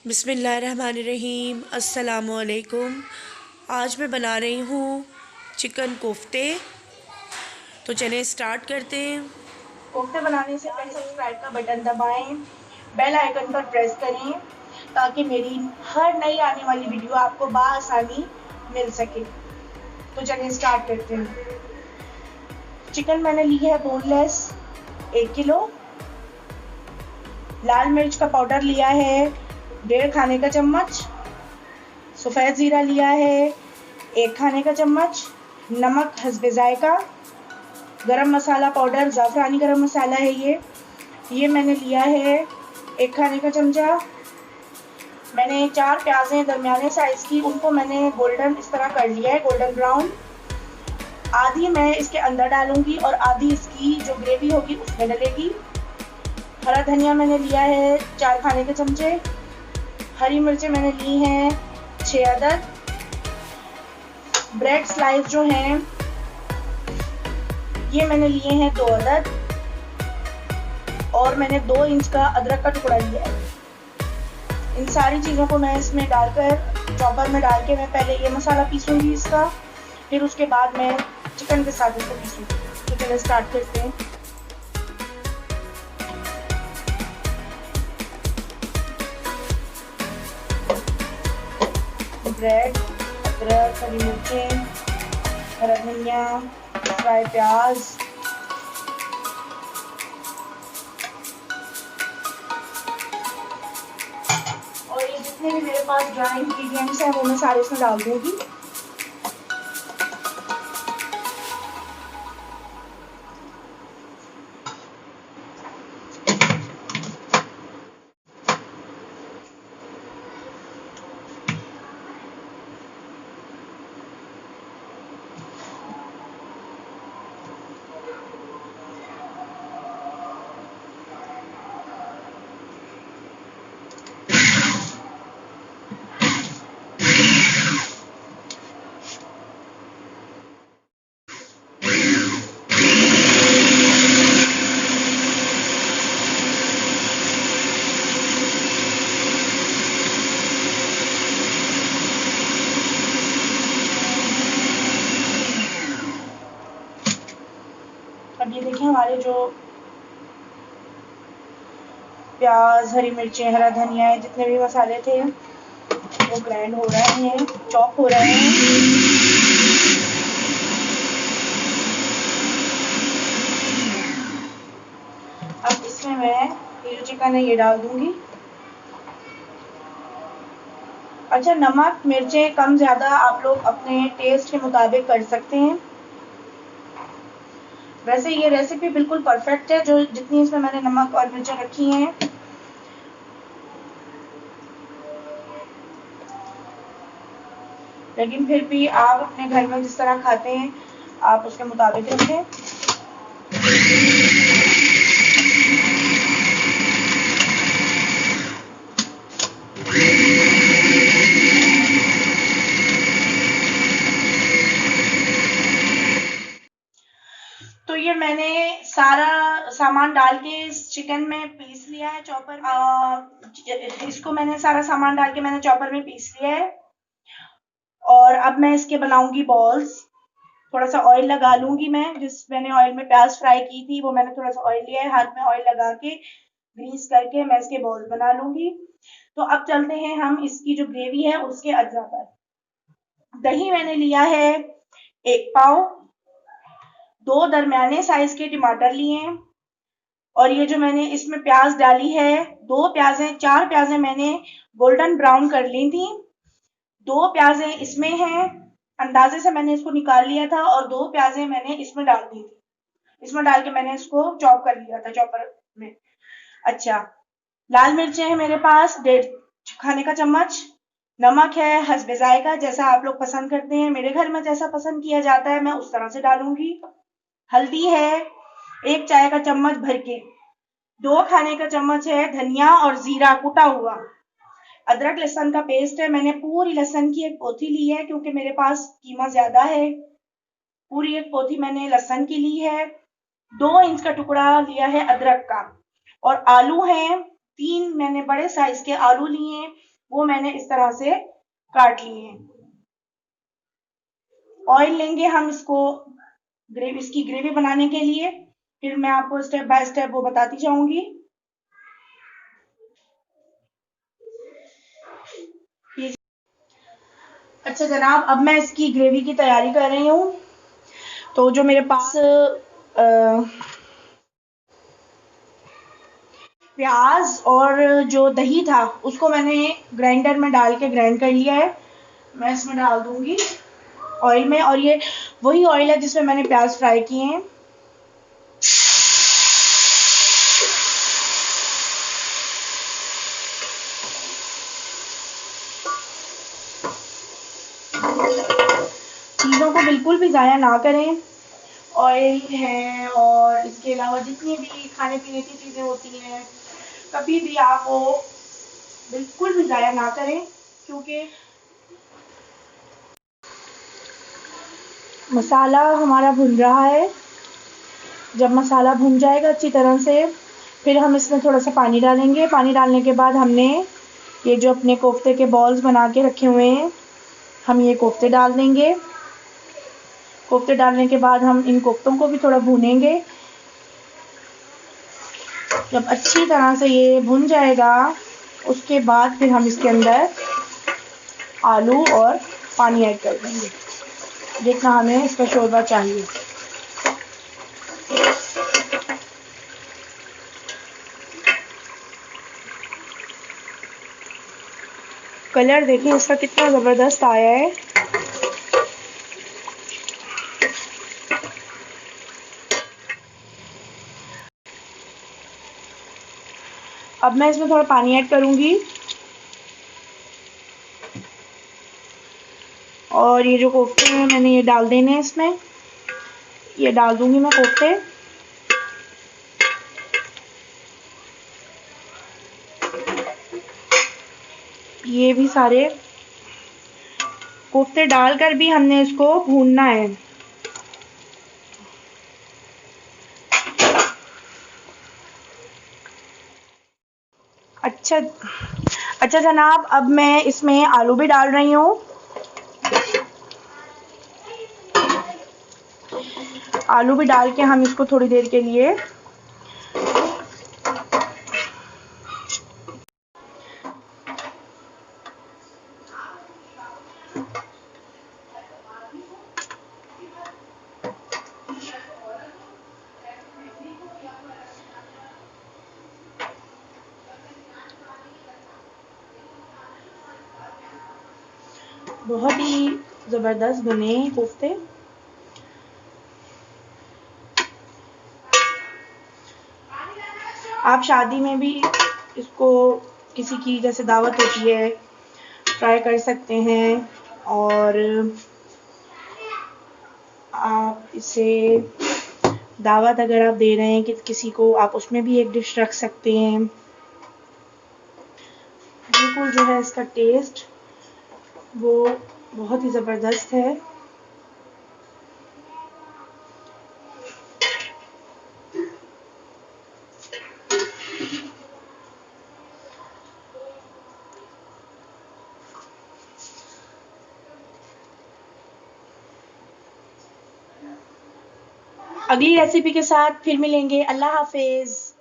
बिस्मिल्लाहिर्रहमानिर्रहीम। अस्सलामुअलैकुम। आज मैं बना रही हूँ चिकन कोफ्ते। तो चलें स्टार्ट करते हैं। कोफ्ते बनाने से पहले सब्सक्राइब का बटन दबाएं, बेल आइकन पर प्रेस करें ताकि मेरी हर नई आने वाली वीडियो आपको बआसानी मिल सके। तो चलिए स्टार्ट करते हैं। चिकन मैंने ली है बोनलेस 1 किलो। लाल मिर्च का पाउडर लिया है 1.5 खाने का चम्मच। सफ़ेद ज़ीरा लिया है 1 खाने का चम्मच। नमक हस्बे जायका। गरम मसाला पाउडर ज़ाफ़रानी गरम मसाला है ये मैंने लिया है 1 खाने का चमचा। मैंने 4 प्याज़ें दरमियाने साइज़ की, उनको मैंने गोल्डन इस तरह कर लिया है, गोल्डन ब्राउन। आधी मैं इसके अंदर डालूंगी और आधी इसकी जो ग्रेवी होगी उसमें डलेगी। हरा धनिया मैंने लिया है 4 खाने के चमचे। हरी मिर्चें मैंने ली हैं 6 अदद। ब्रेड स्लाइस जो हैं ये मैंने लिए हैं 2 अदद। और मैंने 2 इंच का अदरक का टुकड़ा लिया है। इन सारी चीज़ों को मैं इसमें डालकर चॉपर में डाल के मैं पहले ये मसाला पीसूंगी इसका, फिर उसके बाद मैं चिकन के साथ इसको पीसूंगी। तो चलिए स्टार्ट करते हैं। ब्रेड, अदरक, हरी मिर्चें, हरा धनिया, फ्राई प्याज, और ये जितने भी मेरे पास ड्राई इंग्रेडिएंट्स हैं वो मैं सारे इसमें डाल दूंगी। अब ये देखिए हमारे जो प्याज, हरी मिर्चें, हरा धनिया है, जितने भी मसाले थे वो ग्राइंड हो रहे हैं, चॉप हो रहे हैं। अब इसमें मैं ये जो चिकन है ये डाल दूंगी। अच्छा, नमक मिर्चें कम ज़्यादा आप लोग अपने टेस्ट के मुताबिक कर सकते हैं। वैसे ये रेसिपी बिल्कुल परफेक्ट है, जो जितनी इसमें मैंने नमक और मिर्चें रखी हैं। लेकिन फिर भी आप अपने घर में जिस तरह खाते हैं आप उसके मुताबिक रखें। तो ये मैंने सारा सामान डाल के इस चिकन में पीस लिया है चॉपर में। इसको मैंने सारा सामान डाल के मैंने चॉपर में पीस लिया है। और अब मैं इसके बनाऊंगी बॉल्स। थोड़ा सा ऑयल लगा लूंगी मैं, जिस मैंने ऑयल में प्याज फ्राई की थी वो मैंने थोड़ा सा ऑयल लिया है, हाथ में ऑयल लगा के ग्रीस करके मैं इसके बॉल्स बना लूंगी। तो अब चलते हैं हम इसकी जो ग्रेवी है उसके अज्जा पर। दही मैंने लिया है 1 पाव। 2 दरमियाने साइज के टमाटर लिए हैं। और ये जो मैंने इसमें प्याज डाली है, 4 प्याजें मैंने गोल्डन ब्राउन कर ली थी। 2 प्याजें इसमें हैं, अंदाजे से मैंने इसको निकाल लिया था, और 2 प्याजें मैंने इसमें डाल दी थी। इसमें डाल के मैंने इसको चॉप कर लिया था चॉपर में। अच्छा, लाल मिर्चें हैं मेरे पास 1.5 खाने का चम्मच। नमक है हस्बे जायका, जैसा आप लोग पसंद करते हैं। मेरे घर में जैसा पसंद किया जाता है मैं उस तरह से डालूंगी। हल्दी है 1 चाय का चम्मच भर के। 2 खाने का चम्मच है धनिया और जीरा कुटा हुआ। अदरक लहसुन का पेस्ट है, मैंने पूरी लहसुन की 1 पोथी ली है क्योंकि मेरे पास कीमा ज्यादा है। पूरी 1 पोथी मैंने लहसुन की ली है। 2 इंच का टुकड़ा लिया है अदरक का। और आलू हैं 3 मैंने बड़े साइज के आलू लिए हैं। वो मैंने इस तरह से काट लिए हैं। ऑयल लेंगे हम इसकी ग्रेवी बनाने के लिए, फिर मैं आपको स्टेप बाय स्टेप वो बताती जाऊंगी। अच्छा जनाब, अब मैं इसकी ग्रेवी की तैयारी कर रही हूँ। तो जो मेरे पास प्याज और जो दही था उसको मैंने ग्राइंडर में डाल के ग्राइंड कर लिया है। मैं इसमें डाल दूंगी ऑयल में, और ये वही ऑयल है जिसमें मैंने प्याज फ्राई किए हैं। चीज़ों को बिल्कुल भी ज़ाया ना करें। ऑयल है और इसके अलावा जितनी भी खाने पीने की चीज़ें होती हैं, कभी भी आप वो बिल्कुल भी ज़ाया ना करें, क्योंकि मसाला हमारा भुन रहा है। जब मसाला भुन जाएगा अच्छी तरह से, फिर हम इसमें थोड़ा सा पानी डालेंगे। पानी डालने के बाद हमने ये जो अपने कोफ्ते के बॉल्स बना के रखे हुए हैं, हम ये कोफ्ते डाल देंगे। कोफ्ते डालने के बाद हम इन कोफ्तों को भी थोड़ा भूनेंगे। जब अच्छी तरह से ये भुन जाएगा, उसके बाद फिर हम इसके अंदर आलू और पानी ऐड कर देंगे, जितना हमें इसका शोरबा चाहिए। कलर देखिए इसका कितना ज़बरदस्त आया है। अब मैं इसमें थोड़ा पानी ऐड करूंगी, और ये जो कोफ्ते हैं मैंने ये डाल देने हैं इसमें। ये डाल दूंगी मैं कोफ्ते। ये भी सारे कोफ्ते डालकर भी हमने इसको भूनना है। अच्छा अच्छा जनाब, अब मैं इसमें आलू भी डाल रही हूँ। आलू भी डाल के हम इसको थोड़ी देर के लिए बहुत ही ज़बरदस्त बने कोफ्ते। आप शादी में भी इसको, किसी की जैसे दावत होती है, ट्राई कर सकते हैं। और आप इसे दावत अगर आप दे रहे हैं कि किसी को, आप उसमें भी एक डिश रख सकते हैं। बिल्कुल जो है इसका टेस्ट वो बहुत ही ज़बरदस्त है। अगली रेसिपी के साथ फिर मिलेंगे। अल्लाह हाफिज़।